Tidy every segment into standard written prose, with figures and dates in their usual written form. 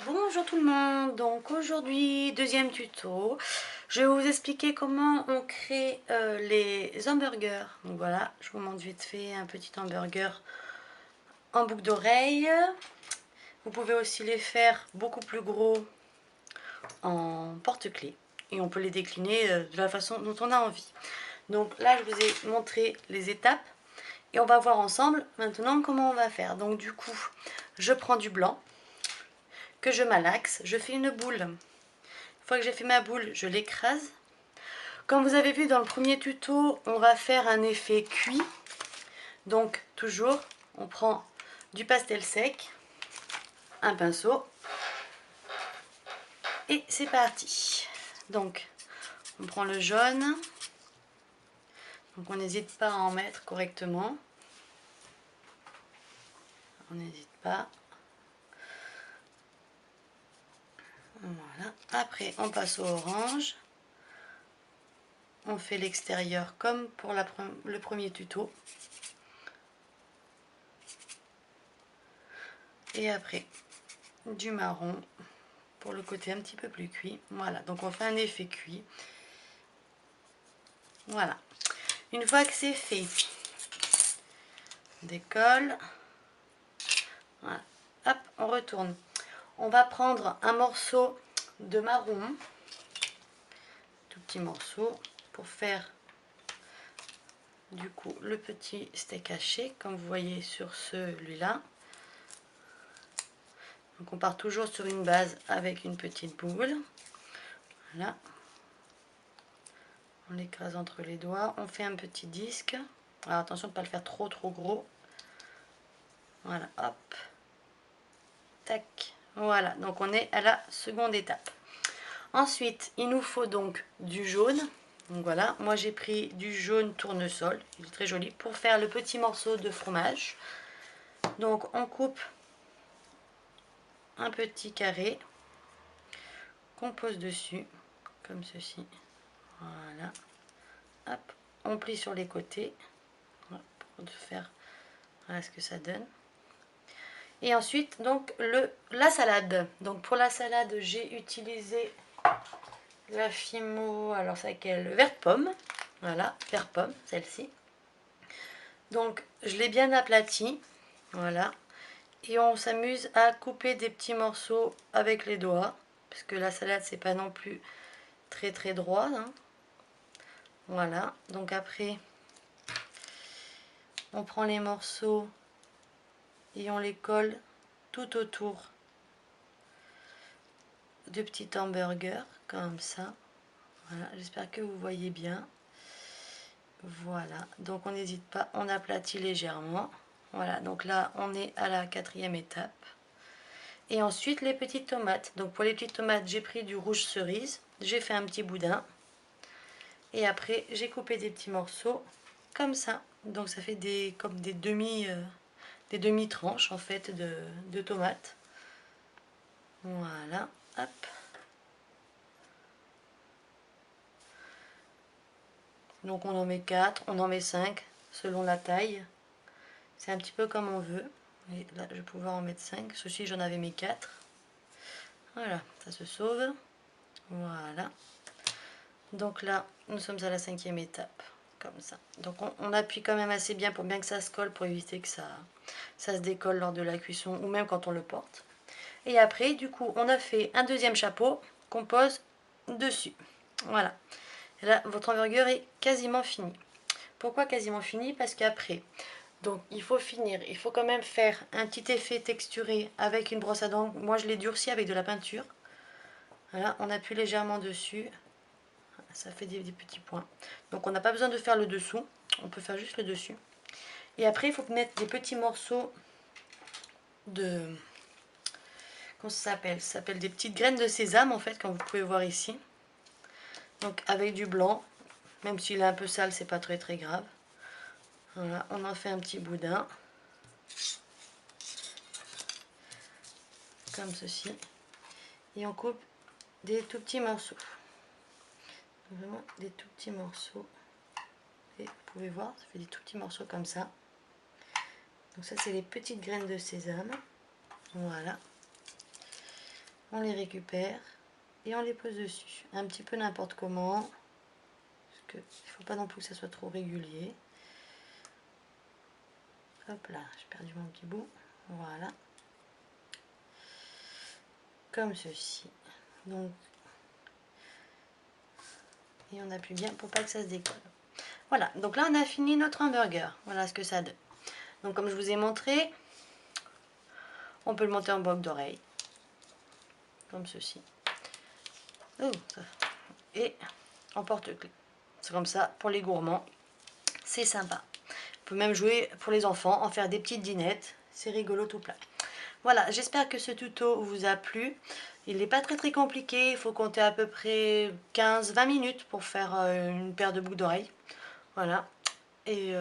Bonjour tout le monde, donc aujourd'hui deuxième tuto, je vais vous expliquer comment on crée les hamburgers. Donc voilà, je vous montre vite fait un petit hamburger en boucle d'oreille. Vous pouvez aussi les faire beaucoup plus gros en porte-clés et on peut les décliner de la façon dont on a envie. Donc là je vous ai montré les étapes et on va voir ensemble maintenant comment on va faire. Donc du coup je prends du blanc que je malaxe, je fais une boule. Une fois que j'ai fait ma boule, je l'écrase. Comme vous avez vu dans le premier tuto, on va faire un effet cuit. Donc toujours, on prend du pastel sec, un pinceau, et c'est parti. Donc on prend le jaune, donc on n'hésite pas à en mettre correctement. On n'hésite pas. Voilà. Après on passe au orange. On fait l'extérieur comme pour le premier tuto. Et après du marron pour le côté un petit peu plus cuit. Voilà, donc on fait un effet cuit. Voilà. Une fois que c'est fait, on décolle. Voilà. Hop, on retourne. On va prendre un morceau de marron, tout petit morceau, pour faire du coup le petit steak haché, comme vous voyez sur celui-là. Donc on part toujours sur une base avec une petite boule. Voilà. On l'écrase entre les doigts. On fait un petit disque. Alors attention de ne pas le faire trop gros. Voilà, hop. Tac. Voilà, donc on est à la seconde étape. Ensuite, il nous faut donc du jaune. Donc voilà, moi j'ai pris du jaune tournesol, il est très joli, pour faire le petit morceau de fromage. Donc on coupe un petit carré qu'on pose dessus, comme ceci. Voilà. Hop, on plie sur les côtés pour faire voilà ce que ça donne. Et ensuite, donc la salade. Donc pour la salade, j'ai utilisé la Fimo, alors c'est laquelle? Vert pomme. Voilà, vert pomme, celle-ci. Donc je l'ai bien aplati. Voilà. Et on s'amuse à couper des petits morceaux avec les doigts. Parce que la salade, c'est pas non plus très droit. Hein. Voilà. Donc après, on prend les morceaux et on les colle tout autour de petits hamburgers. Comme ça. Voilà. J'espère que vous voyez bien. Voilà. Donc on n'hésite pas, on aplatit légèrement. Voilà. Donc là, on est à la quatrième étape. Et ensuite les petites tomates. Donc pour les petites tomates, j'ai pris du rouge cerise, j'ai fait un petit boudin. Et après, j'ai coupé des petits morceaux comme ça. Donc ça fait comme des demi-tranches en fait de tomates. Voilà, hop. Donc on en met 4, on en met 5 selon la taille. C'est un petit peu comme on veut. Et là, je vais pouvoir en mettre 5. Ceci, j'en avais mis 4. Voilà, ça se sauve. Voilà. Donc là, nous sommes à la cinquième étape, comme ça. Donc on appuie quand même assez bien pour bien que ça se colle, pour éviter que ça se décolle lors de la cuisson ou même quand on le porte. Et après, du coup, on a fait un deuxième chapeau qu'on pose dessus. Voilà. Et là, votre hamburger est quasiment fini. Pourquoi quasiment fini? Parce qu'après, donc il faut finir, il faut quand même faire un petit effet texturé avec une brosse à dents. Moi, je l'ai durci avec de la peinture. Voilà, on appuie légèrement dessus. Ça fait des petits points. Donc on n'a pas besoin de faire le dessous, on peut faire juste le dessus. Et après, il faut mettre des petits morceaux de... Comment ça s'appelle? Ça s'appelle des petites graines de sésame en fait, comme vous pouvez voir ici. Donc avec du blanc, même s'il est un peu sale, c'est pas très grave. Voilà, on en fait un petit boudin. Comme ceci. Et on coupe des tout petits morceaux. Vraiment des tout petits morceaux. Et vous pouvez voir, ça fait des tout petits morceaux comme ça. Donc ça, c'est les petites graines de sésame. Voilà. on les récupère et on les pose dessus. Un petit peu n'importe comment, parce qu'il ne faut pas non plus que ça soit trop régulier. Hop là, j'ai perdu mon petit bout. Voilà. Comme ceci. Donc, et on appuie bien pour pas que ça se décolle. Voilà, donc là on a fini notre hamburger. Voilà ce que ça donne. Donc comme je vous ai montré, on peut le monter en bloc d'oreille. Comme ceci. Oh, ça. Et en porte-clés. C'est comme ça pour les gourmands. C'est sympa. On peut même jouer pour les enfants, en faire des petites dînettes. C'est rigolo tout plein. Voilà, j'espère que ce tuto vous a plu. Il n'est pas très compliqué, il faut compter à peu près 15-20 minutes pour faire une paire de boucles d'oreilles. Voilà. Et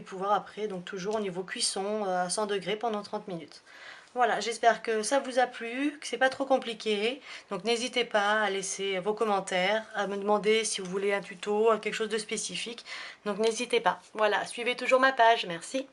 pouvoir après, donc toujours au niveau cuisson à 100 degrés pendant 30 minutes. Voilà, j'espère que ça vous a plu, que c'est pas trop compliqué. Donc n'hésitez pas à laisser vos commentaires, à me demander si vous voulez un tuto, quelque chose de spécifique. Donc n'hésitez pas. Voilà, suivez toujours ma page, merci.